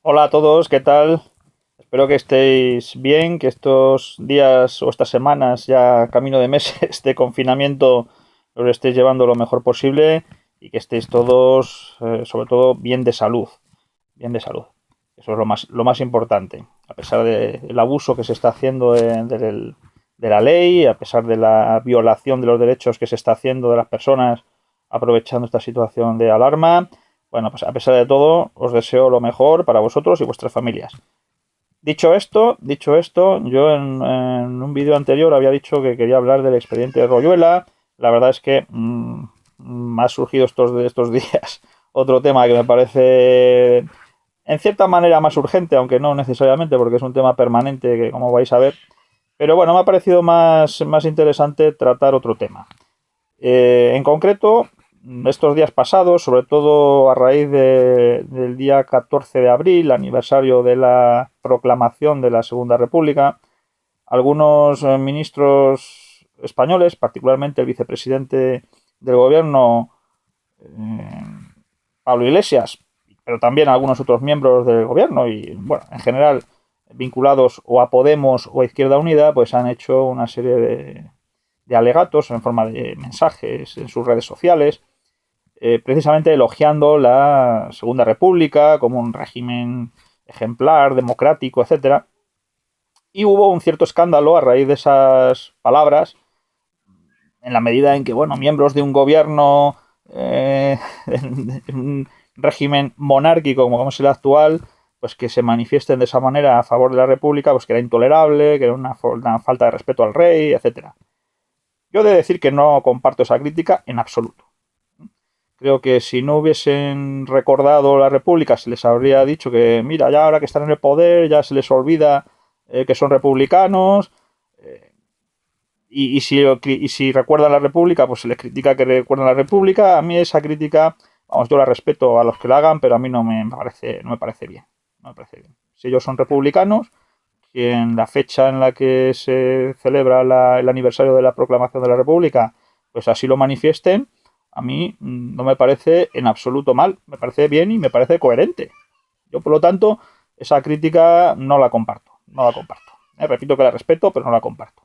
Hola a todos, ¿qué tal? Espero que estéis bien, que estos días o estas semanas, ya camino de meses de confinamiento, los estéis llevando lo mejor posible y que estéis todos, sobre todo, bien de salud. Bien de salud. Eso es lo más importante. A pesar del abuso que se está haciendo de la ley, a pesar de la violación de los derechos que se está haciendo de las personas aprovechando esta situación de alarma, bueno, pues a pesar de todo, os deseo lo mejor para vosotros y vuestras familias. Dicho esto, yo en un vídeo anterior había dicho que quería hablar del expediente de Royuela. La verdad es que me ha surgido estos días otro tema que me parece en cierta manera más urgente, aunque no necesariamente, porque es un tema permanente que, como vais a ver. Pero bueno, me ha parecido más interesante tratar otro tema. En concreto, estos días pasados, sobre todo a raíz del día 14 de abril, aniversario de la proclamación de la Segunda República, algunos ministros españoles, particularmente el vicepresidente del gobierno, eh, Pablo Iglesias, pero también algunos otros miembros del gobierno y, bueno, en general vinculados o a Podemos o a Izquierda Unida, pues han hecho una serie de alegatos en forma de mensajes en sus redes sociales, precisamente elogiando la Segunda República como un régimen ejemplar, democrático, etcétera. Y hubo un cierto escándalo a raíz de esas palabras, en la medida en que, bueno, miembros de un gobierno, un régimen monárquico como es el actual, pues que se manifiesten de esa manera a favor de la República, pues que era intolerable, que era una falta de respeto al rey, etcétera. Yo he de decir que no comparto esa crítica en absoluto. Creo que si no hubiesen recordado la República, se les habría dicho que, mira, ya ahora que están en el poder, ya se les olvida que son republicanos. Y si recuerdan la República, pues se les critica que recuerdan la República. A mí esa crítica, vamos, yo la respeto a los que la hagan, pero a mí no me parece bien. No me parece bien. Si ellos son republicanos, que en la fecha en la que se celebra el aniversario de la proclamación de la República, pues así lo manifiesten, a mí no me parece en absoluto mal, me parece bien y me parece coherente. Yo, por lo tanto, esa crítica no la comparto, no la comparto. Repito que la respeto, pero no la comparto.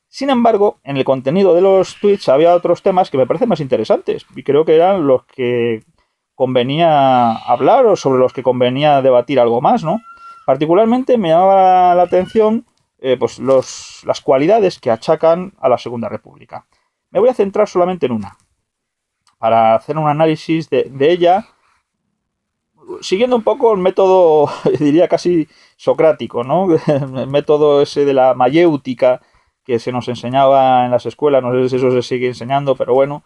Sin embargo, en el contenido de los tweets había otros temas que me parecen más interesantes y creo que eran los que convenía hablar o sobre los que convenía debatir algo más, ¿no? Particularmente me llamaba la atención pues las cualidades que achacan a la Segunda República. Me voy a centrar solamente en una, para hacer un análisis de ella, siguiendo un poco el método, diría casi socrático, ¿no? El método ese de la mayéutica que se nos enseñaba en las escuelas, no sé si eso se sigue enseñando, pero bueno,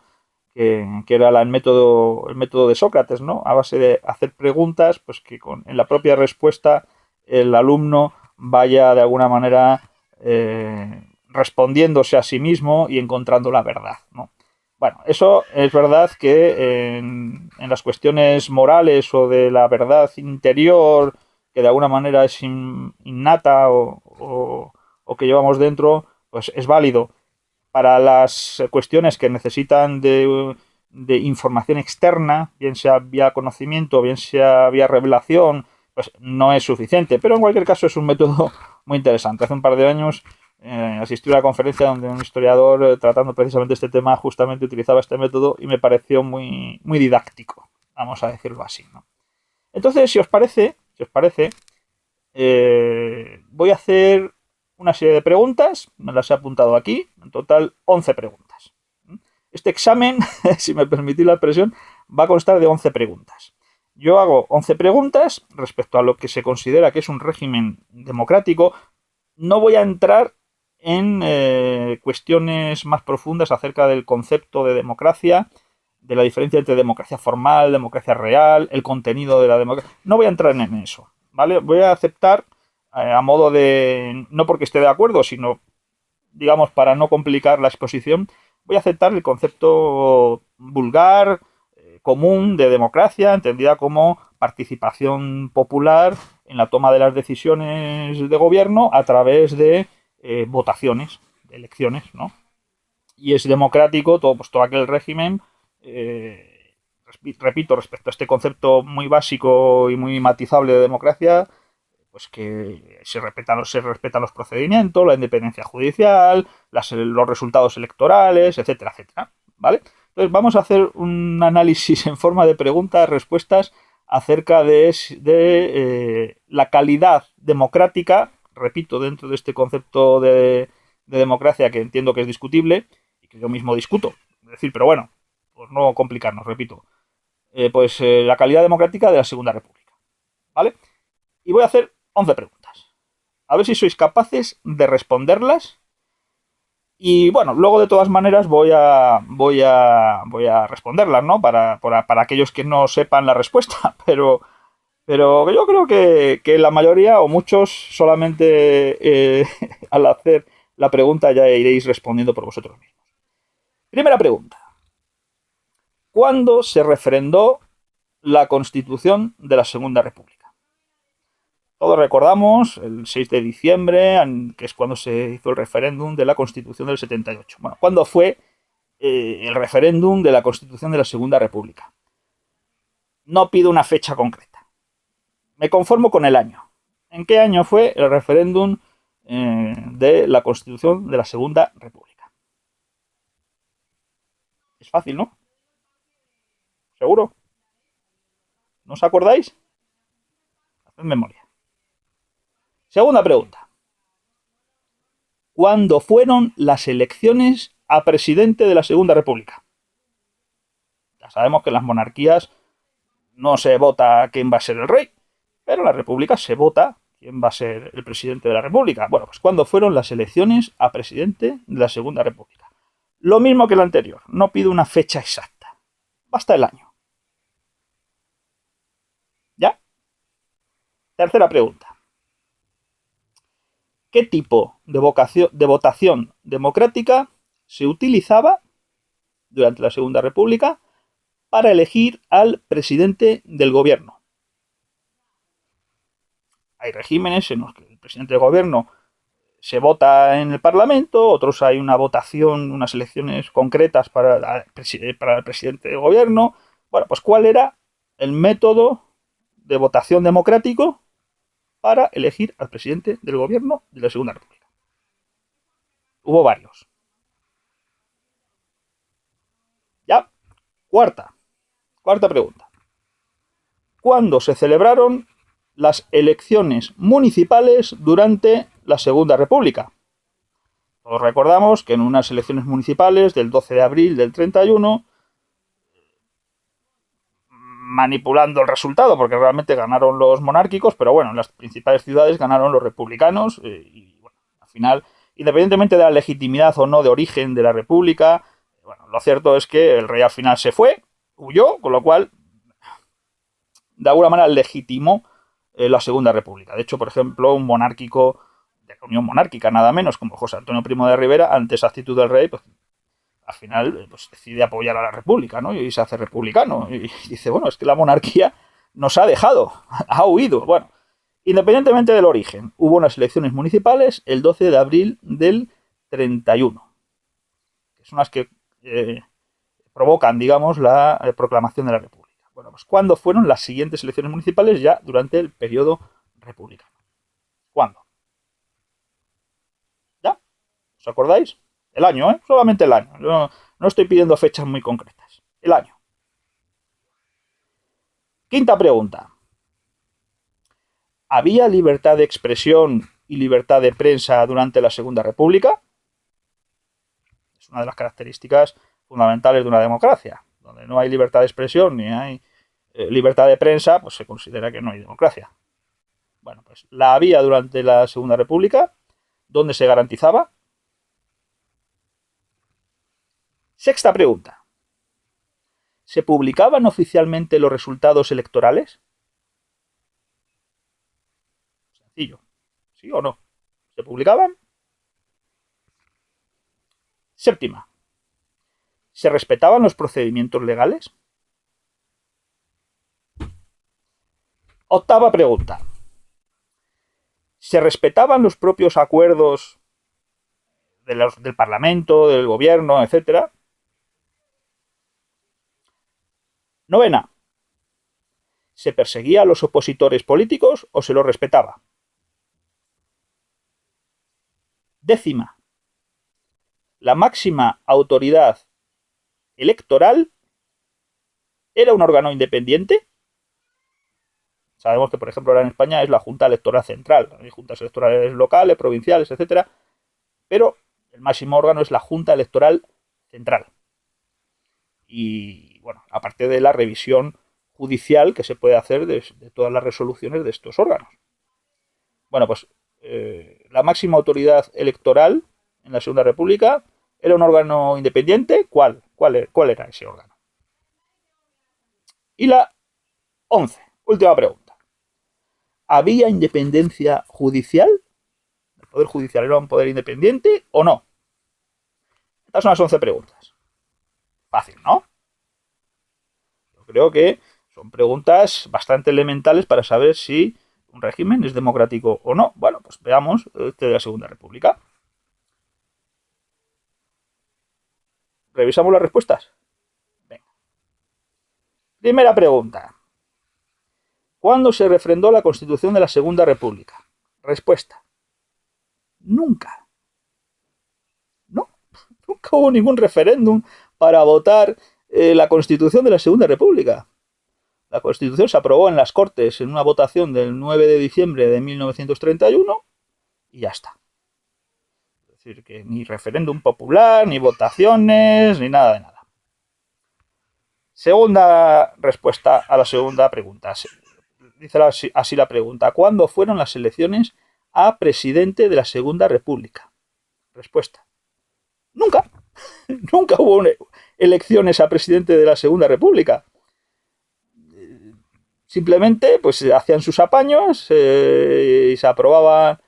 que era el método de Sócrates, ¿no? A base de hacer preguntas, pues que en la propia respuesta el alumno vaya de alguna manera respondiéndose a sí mismo y encontrando la verdad, ¿no? Bueno, eso es verdad que en las cuestiones morales o de la verdad interior, que de alguna manera es innata o que llevamos dentro, pues es válido. Para las cuestiones que necesitan de información externa, bien sea vía conocimiento, bien sea vía revelación, pues no es suficiente. Pero en cualquier caso es un método muy interesante. Hace un par de años asistí a una conferencia donde un historiador, tratando precisamente este tema, justamente utilizaba este método y me pareció muy, muy didáctico, vamos a decirlo así, ¿no? Entonces, si os parece, voy a hacer una serie de preguntas, me las he apuntado aquí, en total 11 preguntas. Este examen, si me permitís la expresión, va a constar de 11 preguntas. Yo hago 11 preguntas respecto a lo que se considera que es un régimen democrático. No voy a entrar en cuestiones más profundas acerca del concepto de democracia, de la diferencia entre democracia formal, democracia real, el contenido de la democracia. No voy a entrar en eso, ¿vale? Voy a aceptar a modo de, no porque esté de acuerdo, sino, digamos, para no complicar la exposición, voy a aceptar el concepto vulgar, común de democracia, entendida como participación popular en la toma de las decisiones de gobierno a través de votaciones, de elecciones, ¿no? Y es democrático todo aquel régimen repito, respecto a este concepto muy básico y muy matizable de democracia, pues que se respetan los procedimientos, la independencia judicial, los resultados electorales, etcétera, etcétera. ¿Vale? Entonces vamos a hacer un análisis en forma de preguntas, respuestas acerca de la calidad democrática, repito, dentro de este concepto de democracia que entiendo que es discutible y que yo mismo discuto. Es decir, pero bueno, pues no complicarnos, repito. La calidad democrática de la Segunda República. ¿Vale? Y voy a hacer 11 preguntas. A ver si sois capaces de responderlas. Y bueno, luego de todas maneras voy a responderlas, ¿no? Para aquellos que no sepan la respuesta. Pero yo creo que la mayoría o muchos solamente al hacer la pregunta ya iréis respondiendo por vosotros mismos. Primera pregunta. ¿Cuándo se refrendó la Constitución de la Segunda República? Todos recordamos el 6 de diciembre, que es cuando se hizo el referéndum de la Constitución del 78. Bueno, ¿cuándo fue el referéndum de la Constitución de la Segunda República? No pido una fecha concreta. Me conformo con el año. ¿En qué año fue el referéndum de la Constitución de la Segunda República? Es fácil, ¿no? ¿Seguro? ¿No os acordáis? Haced memoria. Segunda pregunta. ¿Cuándo fueron las elecciones a presidente de la Segunda República? Ya sabemos que en las monarquías no se vota quién va a ser el rey, pero en la República se vota quién va a ser el presidente de la República. Bueno, pues ¿cuándo fueron las elecciones a presidente de la Segunda República? Lo mismo que la anterior, no pido una fecha exacta, basta el año. ¿Ya? Tercera pregunta. ¿Qué tipo de votación democrática se utilizaba durante la Segunda República para elegir al presidente del gobierno? Hay regímenes en los que el presidente del gobierno se vota en el Parlamento, otros hay una votación, unas elecciones concretas para el presidente del gobierno. Bueno, pues ¿cuál era el método de votación democrático para elegir al presidente del gobierno de la Segunda República? Hubo varios. ¿Ya? Cuarta pregunta. ¿Cuándo se celebraron las elecciones municipales durante la Segunda República? Todos recordamos que en unas elecciones municipales del 12 de abril del 31, manipulando el resultado, porque realmente ganaron los monárquicos, pero bueno, en las principales ciudades ganaron los republicanos y bueno, al final, independientemente de la legitimidad o no de origen de la República, bueno, lo cierto es que el rey al final se fue, huyó, con lo cual de alguna manera legitimó la Segunda República. De hecho, por ejemplo, un monárquico de la Unión Monárquica, nada menos, como José Antonio Primo de Rivera, ante esa actitud del rey, pues al final pues, decide apoyar a la República, ¿no? Y se hace republicano. Y dice, bueno, es que la monarquía nos ha dejado, ha huido. Bueno, independientemente del origen, hubo unas elecciones municipales el 12 de abril del 31, que son las que provocan, digamos, la proclamación de la República. Bueno, pues ¿cuándo fueron las siguientes elecciones municipales ya durante el periodo republicano? ¿Cuándo? ¿Ya? ¿Os acordáis? El año, ¿eh? Solamente el año. No estoy pidiendo fechas muy concretas. El año. Quinta pregunta. ¿Había libertad de expresión y libertad de prensa durante la Segunda República? Es una de las características fundamentales de una democracia. Donde no hay libertad de expresión ni hay libertad de prensa, pues se considera que no hay democracia. Bueno, pues la había durante la Segunda República, donde se garantizaba. Sexta pregunta. ¿Se publicaban oficialmente los resultados electorales? Sencillo. ¿Sí o no? ¿Se publicaban? Séptima. ¿Se respetaban los procedimientos legales? Octava pregunta. ¿Se respetaban los propios acuerdos del Parlamento, del Gobierno, etcétera? Novena. ¿Se perseguía a los opositores políticos o se los respetaba? Décima. La máxima autoridad electoral era un órgano independiente. Sabemos que, por ejemplo, ahora en España es la Junta Electoral Central. Hay juntas electorales locales, provinciales, etcétera. Pero el máximo órgano es la Junta Electoral Central. Y, bueno, aparte de la revisión judicial que se puede hacer de todas las resoluciones de estos órganos. Bueno, pues la máxima autoridad electoral en la Segunda República era un órgano independiente. ¿Cuál era ese órgano? Y la 11, última pregunta. ¿Había independencia judicial? ¿El poder judicial era un poder independiente o no? Estas son las 11 preguntas. Fácil, ¿no? Yo creo que son preguntas bastante elementales para saber si un régimen es democrático o no. Bueno, pues veamos este de la Segunda República. ¿Revisamos las respuestas? Venga. Primera pregunta. ¿Cuándo se refrendó la Constitución de la Segunda República? Respuesta. Nunca. No, nunca hubo ningún referéndum para votar la Constitución de la Segunda República. La Constitución se aprobó en las Cortes en una votación del 9 de diciembre de 1931 y ya está. Es decir, que ni referéndum popular, ni votaciones, ni nada de nada. Segunda respuesta a la segunda pregunta. Dice así la pregunta. ¿Cuándo fueron las elecciones a presidente de la Segunda República? Respuesta. Nunca. Nunca hubo elecciones a presidente de la Segunda República. Simplemente pues hacían sus apaños y se aprobaban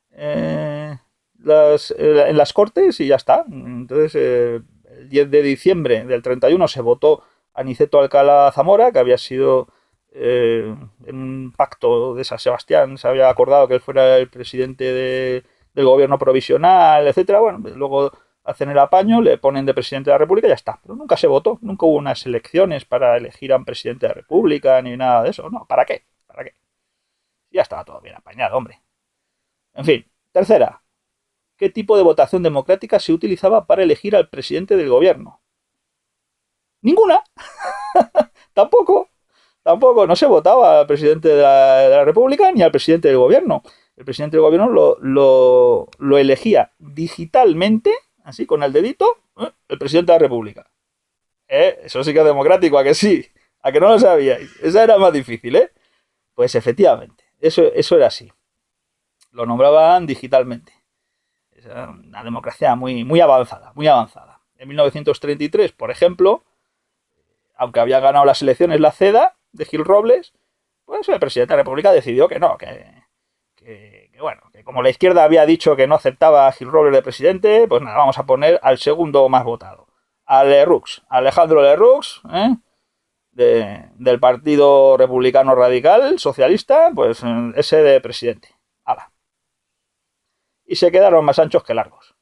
en las Cortes y ya está. Entonces el 10 de diciembre del 31 se votó a Aniceto Alcalá Zamora, que había sido en un pacto de San Sebastián, se había acordado que él fuera el presidente del gobierno provisional, etcétera. Bueno, luego hacen el apaño, le ponen de presidente de la República y ya está. Pero nunca se votó, nunca hubo unas elecciones para elegir a un presidente de la República ni nada de eso. No, ¿para qué? ¿Para qué? Ya estaba todo bien apañado, hombre. En fin, tercera. ¿Qué tipo de votación democrática se utilizaba para elegir al presidente del gobierno? Ninguna. Tampoco, no se votaba al presidente de la República ni al presidente del gobierno. El presidente del gobierno lo elegía digitalmente, así con el dedito, el presidente de la República. Eso sí que es democrático, ¿a que sí? ¿A que no lo sabíais? Esa era más difícil, ¿eh? Pues efectivamente, eso era así. Lo nombraban digitalmente. Es una democracia muy, muy avanzada, muy avanzada. En 1933, por ejemplo, aunque había ganado las elecciones la CEDA de Gil Robles, pues el presidente de la República decidió que no, que bueno, que como la izquierda había dicho que no aceptaba a Gil Robles de presidente, pues nada, vamos a poner al segundo más votado, a Lerroux, Alejandro Lerroux, del Partido Republicano Radical Socialista, pues ese de presidente. ¡Hala! Y se quedaron más anchos que largos.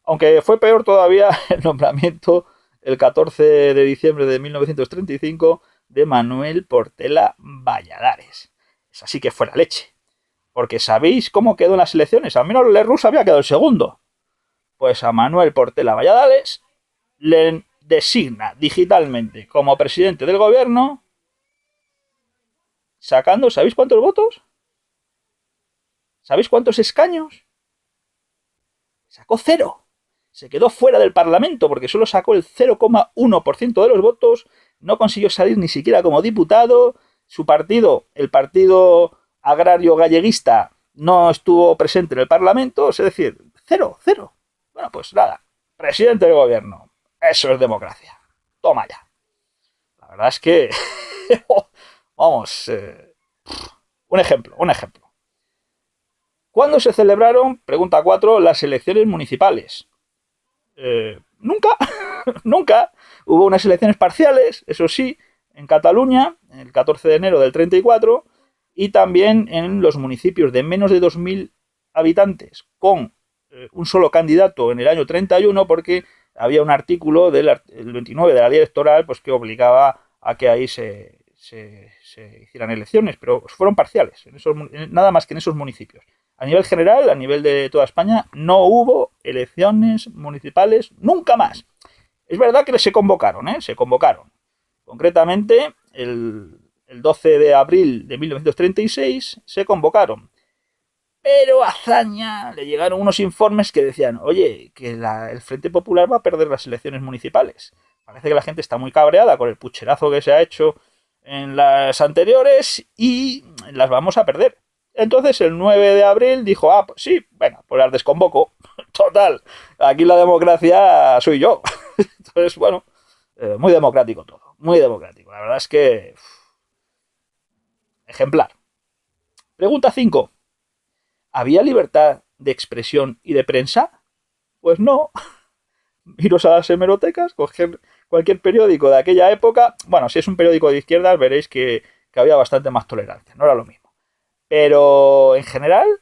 Aunque fue peor todavía el nombramiento el 14 de diciembre de 1935 de Manuel Portela Valladares. Esa sí que fue la leche. Porque ¿sabéis cómo quedó en las elecciones? Al menos Lerroux había quedado el segundo. Pues a Manuel Portela Valladares le designa digitalmente como presidente del gobierno, sacando, ¿sabéis cuántos votos? ¿Sabéis cuántos escaños? Sacó 0. Se quedó fuera del Parlamento porque solo sacó el 0,1% de los votos, no consiguió salir ni siquiera como diputado, su partido, el Partido Agrario Galleguista, no estuvo presente en el Parlamento, es decir, 0. Bueno, pues nada, presidente del gobierno, eso es democracia, toma ya. La verdad es que, vamos, un ejemplo. ¿Cuándo se celebraron, pregunta 4, las elecciones municipales? Nunca. Hubo unas elecciones parciales, eso sí, en Cataluña, el 14 de enero del 34, y también en los municipios de menos de 2.000 habitantes, con un solo candidato en el año 31, porque había un artículo del 29 de la ley electoral pues, que obligaba a que ahí se hicieran elecciones, pero fueron parciales, nada más que en esos municipios. A nivel general, a nivel de toda España, no hubo elecciones municipales nunca más. Es verdad que se convocaron, se convocaron. Concretamente, el 12 de abril de 1936 se convocaron. Pero a Azaña le llegaron unos informes que decían, oye, que el Frente Popular va a perder las elecciones municipales. Parece que la gente está muy cabreada con el pucherazo que se ha hecho en las anteriores y las vamos a perder. Entonces el 9 de abril dijo, pues sí, venga, pues las desconvoco. Total, aquí la democracia soy yo. Entonces, bueno, muy democrático todo, muy democrático. La verdad es que... ejemplar. Pregunta 5. ¿Había libertad de expresión y de prensa? Pues no. Iros a las hemerotecas, coger cualquier periódico de aquella época. Bueno, si es un periódico de izquierdas, veréis que había bastante más tolerancia, no era lo mismo. Pero en general,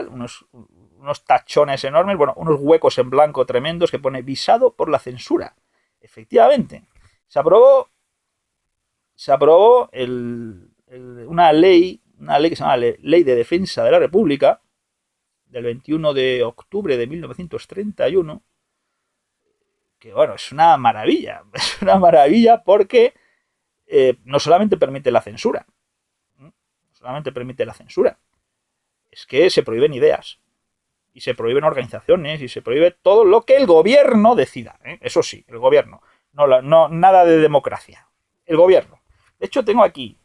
unos tachones enormes, bueno, unos huecos en blanco tremendos que pone visado por la censura. Efectivamente, se aprobó una ley que se llama Ley de Defensa de la República, del 21 de octubre de 1931, que bueno, es una maravilla porque no solamente permite la censura, es que se prohíben ideas, y se prohíben organizaciones, y se prohíbe todo lo que el gobierno decida, eso sí, el gobierno, no nada de democracia, el gobierno. De hecho, tengo aquí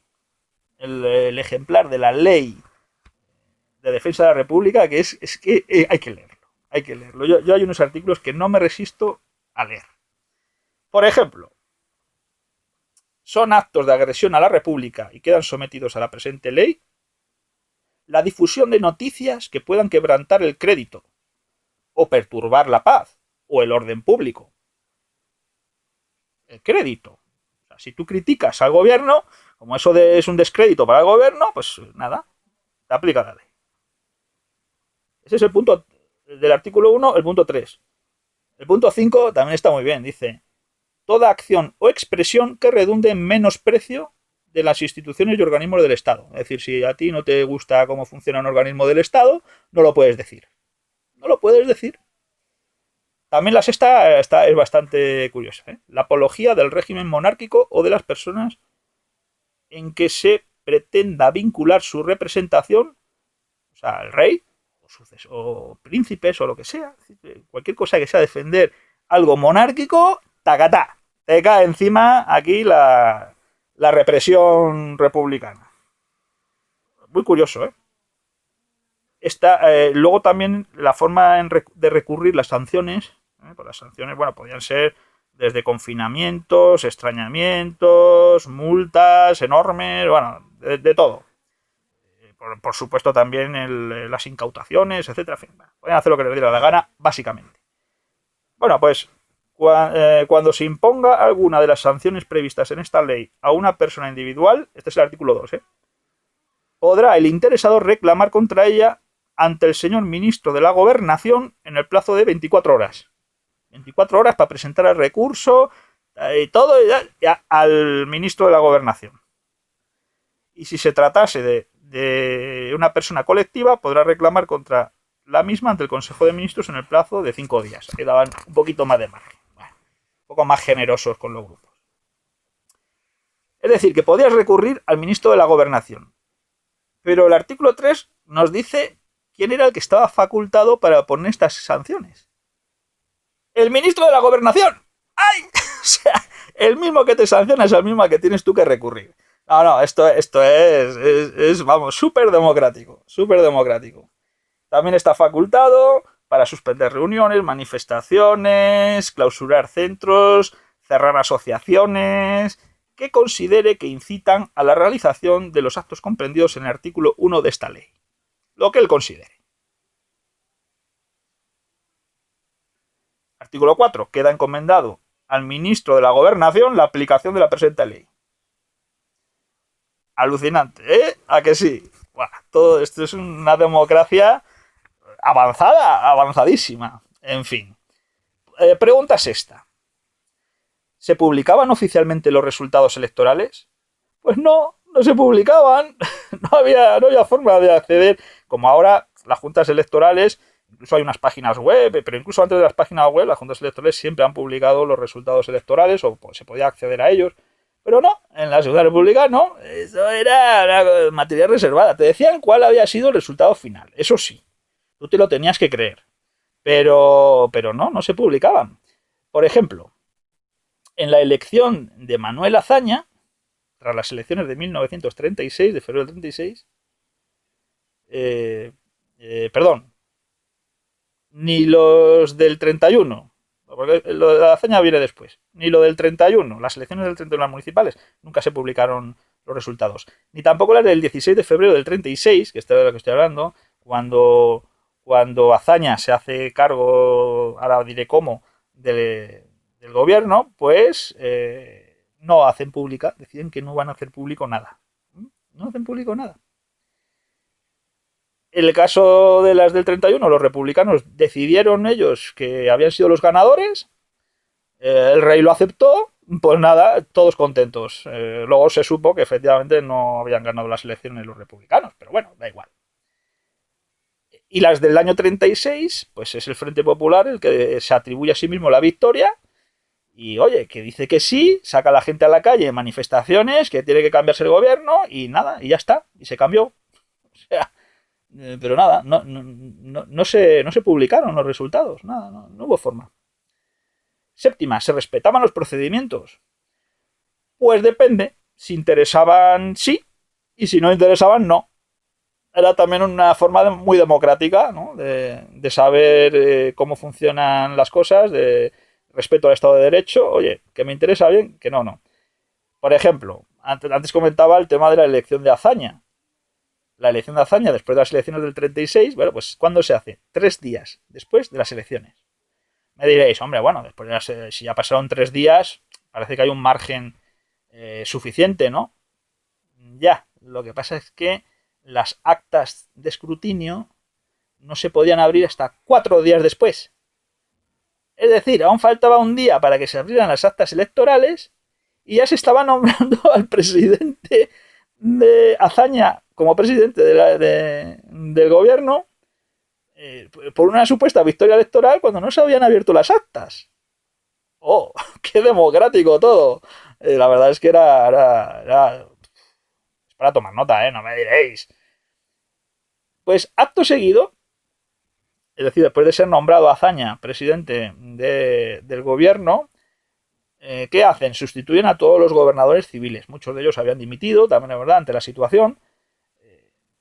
el ejemplar de la Ley de Defensa de la República, que es que hay que leerlo. Yo hay unos artículos que no me resisto a leer. Por ejemplo, son actos de agresión a la República y quedan sometidos a la presente ley la difusión de noticias que puedan quebrantar el crédito o perturbar la paz o el orden público. El crédito. O sea, si tú criticas al gobierno, como eso es un descrédito para el gobierno, pues nada, te aplica la ley. Ese es el punto del artículo 1, el punto 3. El punto 5 también está muy bien, dice: toda acción o expresión que redunde en menosprecio de las instituciones y organismos del Estado. Es decir, si a ti no te gusta cómo funciona un organismo del Estado, no lo puedes decir. No lo puedes decir. También la sexta es bastante curiosa, la apología del régimen monárquico o de las personas en que se pretenda vincular su representación, o sea, el rey, o príncipes, o lo que sea, cualquier cosa que sea defender algo monárquico, tacatá, te cae encima aquí la represión republicana. Muy curioso, luego también la forma de recurrir las sanciones, pues las sanciones, bueno, podían ser desde confinamientos, extrañamientos, multas enormes, bueno, de todo. Por supuesto también las incautaciones, etcétera. En fin, pueden hacer lo que les diera la gana, básicamente. Bueno, pues cuando se imponga alguna de las sanciones previstas en esta ley a una persona individual, este es el artículo 2, podrá el interesado reclamar contra ella ante el señor ministro de la Gobernación en el plazo de 24 horas. 24 horas para presentar el recurso y todo al ministro de la Gobernación. Y si se tratase de una persona colectiva, podrá reclamar contra la misma ante el Consejo de Ministros en el plazo de 5 días. Ahí daban un poquito más de margen. Bueno, un poco más generosos con los grupos. Es decir, que podías recurrir al ministro de la Gobernación. Pero el artículo 3 nos dice quién era el que estaba facultado para poner estas sanciones. ¡El ministro de la Gobernación! ¡Ay! O sea, el mismo que te sanciona es el mismo al que tienes tú que recurrir. No, esto es vamos, súper democrático, súper democrático. También está facultado para suspender reuniones, manifestaciones, clausurar centros, cerrar asociaciones que considere que incitan a la realización de los actos comprendidos en el artículo 1 de esta ley. Lo que él considere. Artículo 4. Queda encomendado al ministro de la Gobernación la aplicación de la presente ley. Alucinante, ¿eh? ¿A que sí? Bueno, todo esto es una democracia avanzada, avanzadísima. En fin. Pregunta sexta. ¿Se publicaban oficialmente los resultados electorales? Pues no se publicaban. No había forma de acceder. Como ahora las juntas electorales, incluso hay unas páginas web, pero incluso antes de las páginas web, las juntas electorales siempre han publicado los resultados electorales o pues, se podía acceder a ellos. Pero no, en la Segunda República no, eso era una materia reservada. Te decían cuál había sido el resultado final, eso sí, tú te lo tenías que creer. Pero no se publicaban. Por ejemplo, en la elección de Manuel Azaña, tras las elecciones de 1936, de febrero del 36, perdón, ni los del 31, porque lo de la Azaña viene después, ni lo del 31, las elecciones del 31 municipales, nunca se publicaron los resultados, ni tampoco las del 16 de febrero del 36, que es de lo que estoy hablando, cuando Azaña se hace cargo, ahora diré cómo, del gobierno, pues no hacen pública, deciden que no van a hacer público nada. No hacen público nada. En el caso de las del 31, los republicanos decidieron ellos que habían sido los ganadores, el rey lo aceptó, pues nada, todos contentos. Luego se supo que efectivamente no habían ganado las elecciones los republicanos, pero bueno, da igual. Y las del año 36, pues es el Frente Popular el que se atribuye a sí mismo la victoria. Y oye, que dice que sí, saca a la gente a la calle en manifestaciones, que tiene que cambiarse el gobierno y nada, y ya está, y se cambió. O sea, pero nada, no se publicaron los resultados, nada, no hubo forma. Séptima, ¿se respetaban los procedimientos? Pues depende, si interesaban sí, y si no interesaban no. Era también una forma muy democrática, ¿no? de saber cómo funcionan las cosas, de respeto al Estado de Derecho, oye, que me interesa bien, que no. Por ejemplo, antes comentaba el tema de la elección de Azaña. La elección de Azaña, después de las elecciones del 36, bueno, pues ¿cuándo se hace? 3 días después de las elecciones. Me diréis, hombre, bueno, después de las, si ya pasaron 3 días, parece que hay un margen suficiente, ¿no? Ya, lo que pasa es que las actas de escrutinio no se podían abrir hasta 4 días después. Es decir, aún faltaba un día para que se abrieran las actas electorales y ya se estaba nombrando al presidente de Azaña como presidente del gobierno por una supuesta victoria electoral cuando no se habían abierto las actas. ¡Oh! ¡Qué democrático todo! La verdad es que era es para tomar nota, no me diréis. Pues acto seguido, es decir, después de ser nombrado Azaña presidente del gobierno, ¿qué hacen? Sustituyen a todos los gobernadores civiles. Muchos de ellos habían dimitido, también es verdad, ante la situación.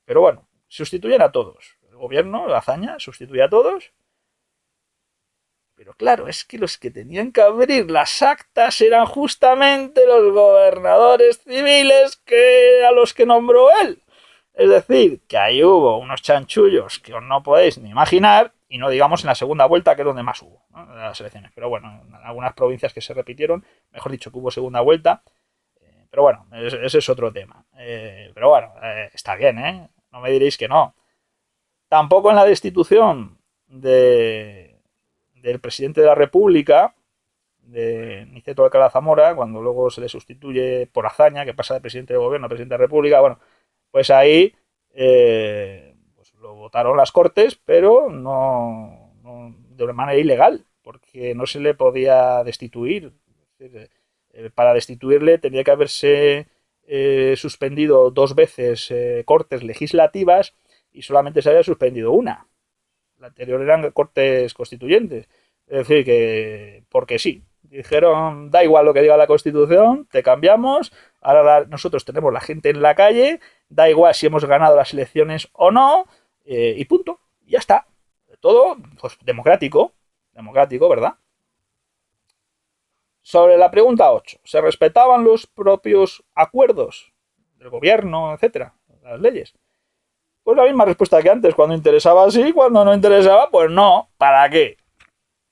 Pero bueno, sustituyen a todos. El gobierno, Azaña, sustituye a todos. Pero claro, es que los que tenían que abrir las actas eran justamente los gobernadores civiles a los que nombró él. Es decir, que ahí hubo unos chanchullos que os no podéis ni imaginar, y no digamos en la segunda vuelta, que es donde más hubo, ¿no? De las elecciones. Pero bueno, en algunas provincias que se repitieron, mejor dicho, que hubo segunda vuelta. Pero bueno, ese es otro tema. Pero bueno, está bien, ¿eh? No me diréis que no. Tampoco en la destitución del presidente de la República, de Niceto Alcalá Zamora, cuando luego se le sustituye por Azaña, que pasa de presidente de gobierno a presidente de la República, bueno, pues ahí pues lo votaron las Cortes, pero no de una manera ilegal, porque no se le podía destituir. Es decir, para destituirle tenía que haberse suspendido 2 veces Cortes legislativas y solamente se había suspendido una. La anterior eran Cortes constituyentes. Es decir, que porque sí. Dijeron, da igual lo que diga la Constitución, te cambiamos, ahora nosotros tenemos la gente en la calle, da igual si hemos ganado las elecciones o no, y punto, ya está. Todo pues, democrático, ¿verdad? Sobre la pregunta 8, ¿se respetaban los propios acuerdos del gobierno, etcétera, las leyes? Pues la misma respuesta que antes, cuando interesaba sí, cuando no interesaba, pues no. ¿Para qué?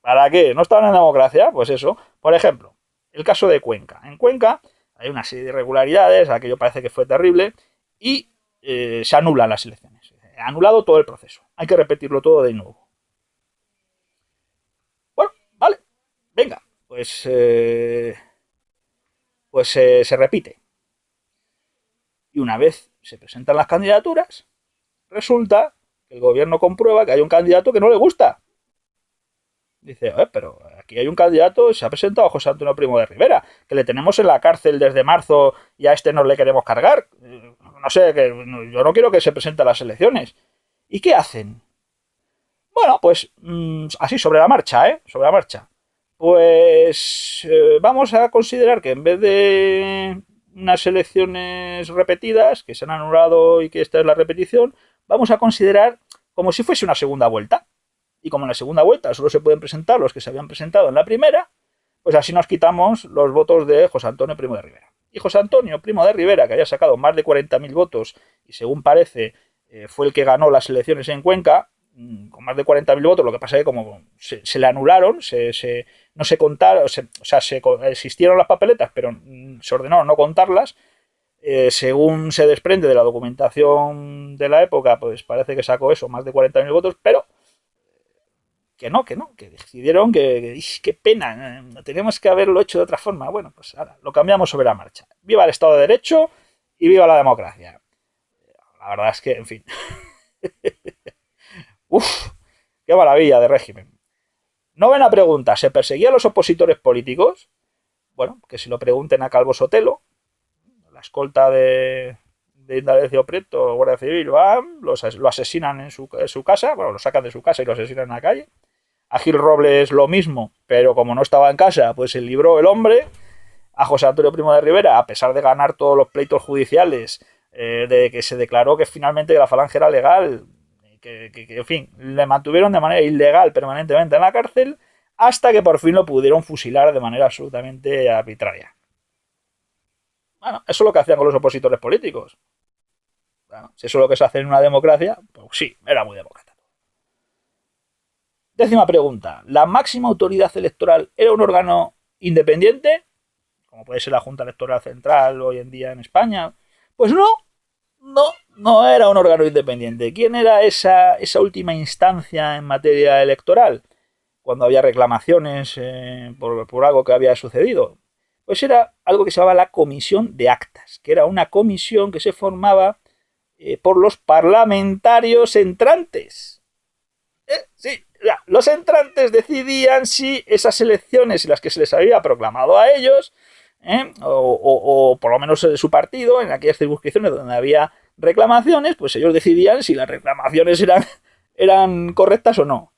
¿Para qué? ¿No estaban en democracia? Pues eso. Por ejemplo, el caso de Cuenca. En Cuenca hay una serie de irregularidades, aquello parece que fue terrible, y se anulan las elecciones. Anulado todo el proceso. Hay que repetirlo todo de nuevo. Bueno, vale. Venga, pues pues se repite. Y una vez se presentan las candidaturas, resulta que el gobierno comprueba que hay un candidato que no le gusta. Dice, pero aquí hay un candidato, se ha presentado José Antonio Primo de Rivera, que le tenemos en la cárcel desde marzo y a este no le queremos cargar. No sé, yo no quiero que se presente a las elecciones. ¿Y qué hacen? Bueno, pues así sobre la marcha, sobre la marcha. Pues vamos a considerar que en vez de unas elecciones repetidas, que se han anulado y que esta es la repetición, vamos a considerar como si fuese una segunda vuelta. Y como en la segunda vuelta solo se pueden presentar los que se habían presentado en la primera, pues así nos quitamos los votos de José Antonio Primo de Rivera. Y José Antonio Primo de Rivera, que había sacado más de 40.000 votos y según parece fue el que ganó las elecciones en Cuenca, con más de 40.000 votos, lo que pasa es que como se le anularon, no se contaron, existieron las papeletas, pero se ordenó no contarlas. Según se desprende de la documentación de la época, pues parece que sacó eso, más de 40.000 votos, pero que decidieron que qué pena, tenemos que haberlo hecho de otra forma. Bueno, pues ahora lo cambiamos sobre la marcha. Viva el Estado de Derecho y viva la democracia. La verdad es que, en fin. Uf, qué maravilla de régimen. Novena pregunta, ¿se perseguía a los opositores políticos? Bueno, que si lo pregunten a Calvo Sotelo, la escolta de Indalecio Prieto, Guardia Civil, lo asesinan en su casa, bueno, lo sacan de su casa y lo asesinan en la calle. A Gil Robles lo mismo, pero como no estaba en casa, pues se libró el hombre. A José Antonio Primo de Rivera, a pesar de ganar todos los pleitos judiciales, de que se declaró que finalmente la falange era legal, que en fin, le mantuvieron de manera ilegal permanentemente en la cárcel, hasta que por fin lo pudieron fusilar de manera absolutamente arbitraria. Bueno, eso es lo que hacían con los opositores políticos. Bueno, si eso es lo que se hace en una democracia, pues sí, era muy demócrata. Décima pregunta. ¿La máxima autoridad electoral era un órgano independiente? Como puede ser la Junta Electoral Central hoy en día en España. Pues no era un órgano independiente. ¿Quién era esa última instancia en materia electoral? Cuando había reclamaciones por algo que había sucedido. Pues era algo que se llamaba la Comisión de Actas, que era una comisión que se formaba por los parlamentarios entrantes. Sí, los entrantes decidían si esas elecciones y las que se les había proclamado a ellos, o por lo menos de su partido, en aquellas circunscripciones donde había reclamaciones, pues ellos decidían si las reclamaciones eran correctas o no.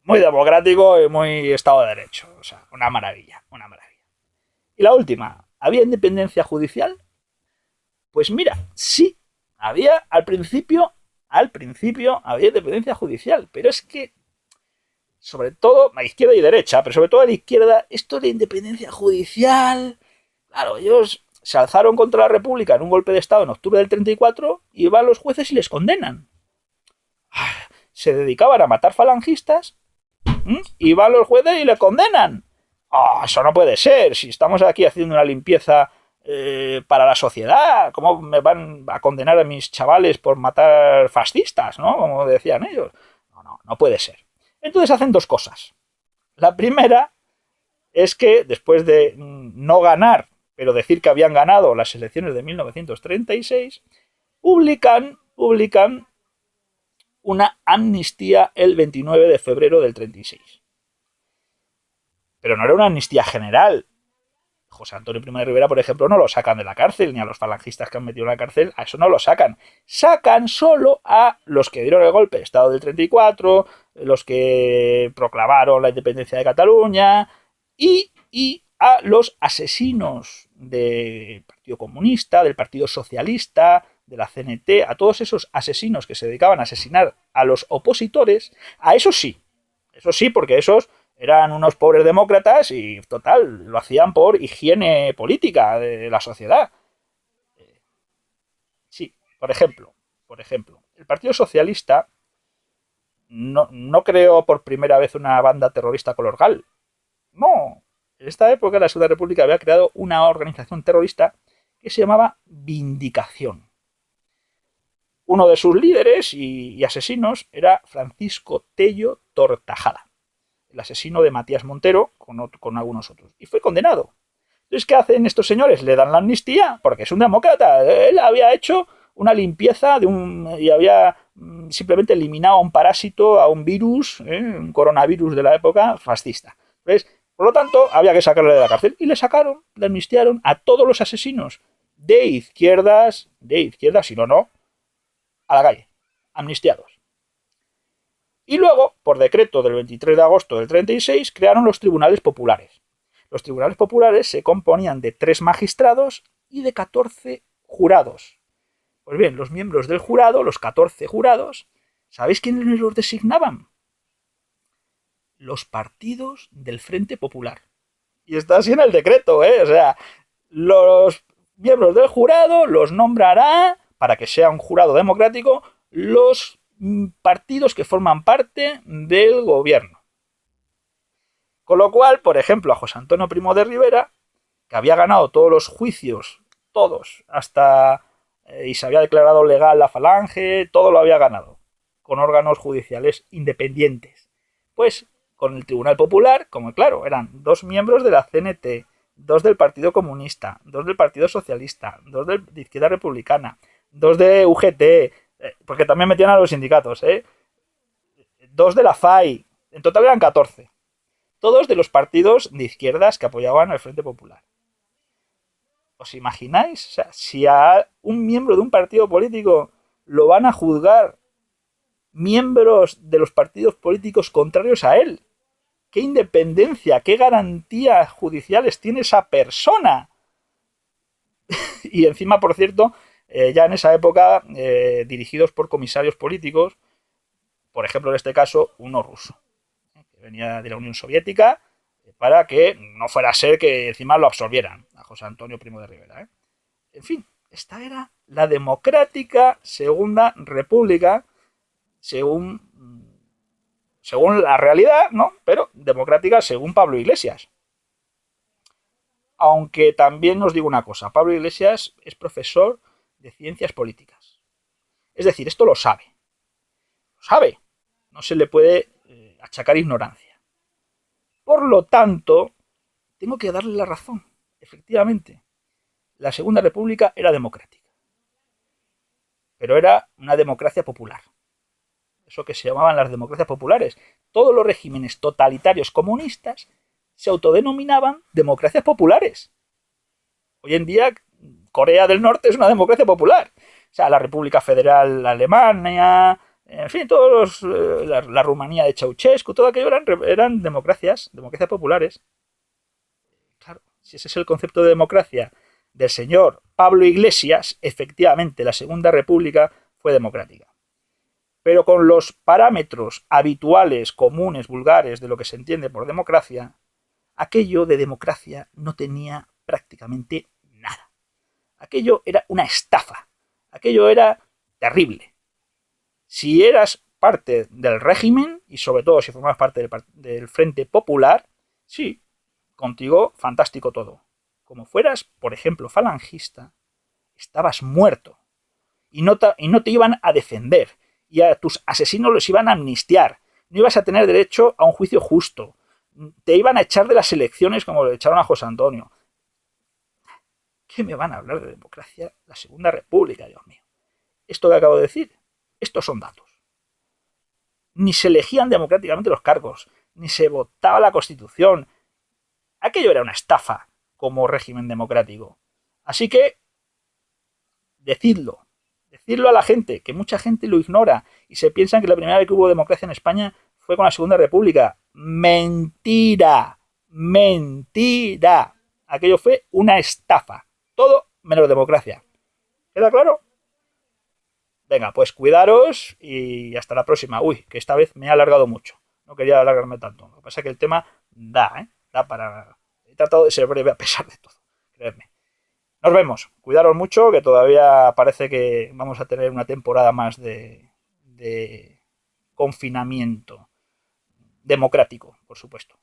Muy democrático y muy Estado de Derecho. O sea, una maravilla, una maravilla. Y la última, ¿había independencia judicial? Pues mira, sí, había al principio había independencia judicial, pero es que sobre todo a izquierda y derecha, pero sobre todo a la izquierda, esto de independencia judicial, claro, ellos se alzaron contra la República en un golpe de Estado en octubre del 34 y van los jueces y les condenan. Se dedicaban a matar falangistas y van los jueces y les condenan. Eso no puede ser, si estamos aquí haciendo una limpieza para la sociedad, ¿cómo me van a condenar a mis chavales por matar fascistas, ¿no? Como decían ellos. No puede ser. Entonces hacen dos cosas. La primera es que después de no ganar, pero decir que habían ganado las elecciones de 1936, publican una amnistía el 29 de febrero del 36. Pero no era una amnistía general. José Antonio Primo de Rivera, por ejemplo, no lo sacan de la cárcel, ni a los falangistas que han metido en la cárcel, a eso no lo sacan. Sacan solo a los que dieron el golpe de Estado del 34, los que proclamaron la independencia de Cataluña y a los asesinos del Partido Comunista, del Partido Socialista, de la CNT, a todos esos asesinos que se dedicaban a asesinar a los opositores, a esos sí. Eso sí, porque esos eran unos pobres demócratas y, total, lo hacían por higiene política de la sociedad. Sí, por ejemplo, el Partido Socialista no creó por primera vez una banda terrorista colorgal. No. En esta época la Segunda República había creado una organización terrorista que se llamaba Vindicación. Uno de sus líderes y asesinos era Francisco Tello Tortajada, el asesino de Matías Montero con algunos otros. Y fue condenado. Entonces, ¿qué hacen estos señores? Le dan la amnistía porque es un demócrata. Él había hecho una limpieza y había simplemente eliminado a un parásito, a un virus, un coronavirus de la época fascista. Entonces, por lo tanto, había que sacarle de la cárcel. Y le amnistiaron a todos los asesinos de izquierdas, si no, a la calle. Amnistiados. Y luego, por decreto del 23 de agosto del 36, crearon los tribunales populares. Los tribunales populares se componían de 3 magistrados y de 14 jurados. Pues bien, los miembros del jurado, los 14 jurados, ¿sabéis quiénes los designaban? Los partidos del Frente Popular. Y está así en el decreto, O sea, los miembros del jurado los nombrará, para que sea un jurado democrático, los partidos que forman parte del gobierno. Con lo cual, por ejemplo, a José Antonio Primo de Rivera, que había ganado todos los juicios, todos, hasta y se había declarado legal la Falange, todo lo había ganado, con órganos judiciales independientes. Pues con el Tribunal Popular, como claro, eran 2 miembros de la CNT, 2 del Partido Comunista, 2 del Partido Socialista, 2 de Izquierda Republicana, 2 de UGT, porque también metían a los sindicatos, 2 de la FAI, en total eran 14. Todos de los partidos de izquierdas que apoyaban al Frente Popular. ¿Os imagináis? O sea, si a un miembro de un partido político lo van a juzgar miembros de los partidos políticos contrarios a él, ¿qué independencia, qué garantías judiciales tiene esa persona? Y encima, por cierto, ya en esa época, dirigidos por comisarios políticos, por ejemplo, en este caso, uno ruso, que venía de la Unión Soviética, para que no fuera a ser que encima lo absorbieran a José Antonio Primo de Rivera. En fin, esta era la democrática Segunda República, según la realidad, ¿no? Pero democrática según Pablo Iglesias. Aunque también os digo una cosa, Pablo Iglesias es profesor de ciencias políticas. Es decir, esto lo sabe. Lo sabe. No se le puede achacar ignorancia. Por lo tanto, tengo que darle la razón. Efectivamente, la Segunda República era democrática. Pero era una democracia popular. Eso que se llamaban las democracias populares. Todos los regímenes totalitarios comunistas se autodenominaban democracias populares. Hoy en día, Corea del Norte es una democracia popular. O sea, la República Federal Alemania, en fin, la Rumanía de Ceausescu, todo aquello eran democracias populares. Claro, si ese es el concepto de democracia del señor Pablo Iglesias, efectivamente la Segunda República fue democrática. Pero con los parámetros habituales, comunes, vulgares de lo que se entiende por democracia, aquello de democracia no tenía prácticamente nada. Aquello era una estafa. Aquello era terrible. Si eras parte del régimen, y sobre todo si formabas parte del Frente Popular, sí, contigo fantástico todo. Como fueras, por ejemplo, falangista, estabas muerto. Y no te iban a defender. Y a tus asesinos los iban a amnistiar. No ibas a tener derecho a un juicio justo. Te iban a echar de las elecciones como le echaron a José Antonio. ¿Qué me van a hablar de democracia? La Segunda República, Dios mío. Esto que acabo de decir, estos son datos. Ni se elegían democráticamente los cargos, ni se votaba la Constitución. Aquello era una estafa como régimen democrático. Así que, decidlo a la gente, que mucha gente lo ignora y se piensan que la primera vez que hubo democracia en España fue con la Segunda República. Mentira, mentira. Aquello fue una estafa. Todo menos democracia. ¿Queda claro? Venga, pues cuidaros y hasta la próxima. Uy, que esta vez me he alargado mucho. No quería alargarme tanto. Lo que pasa es que el tema da para... He tratado de ser breve a pesar de todo. Creedme. Nos vemos. Cuidaros mucho, que todavía parece que vamos a tener una temporada más de confinamiento democrático, por supuesto.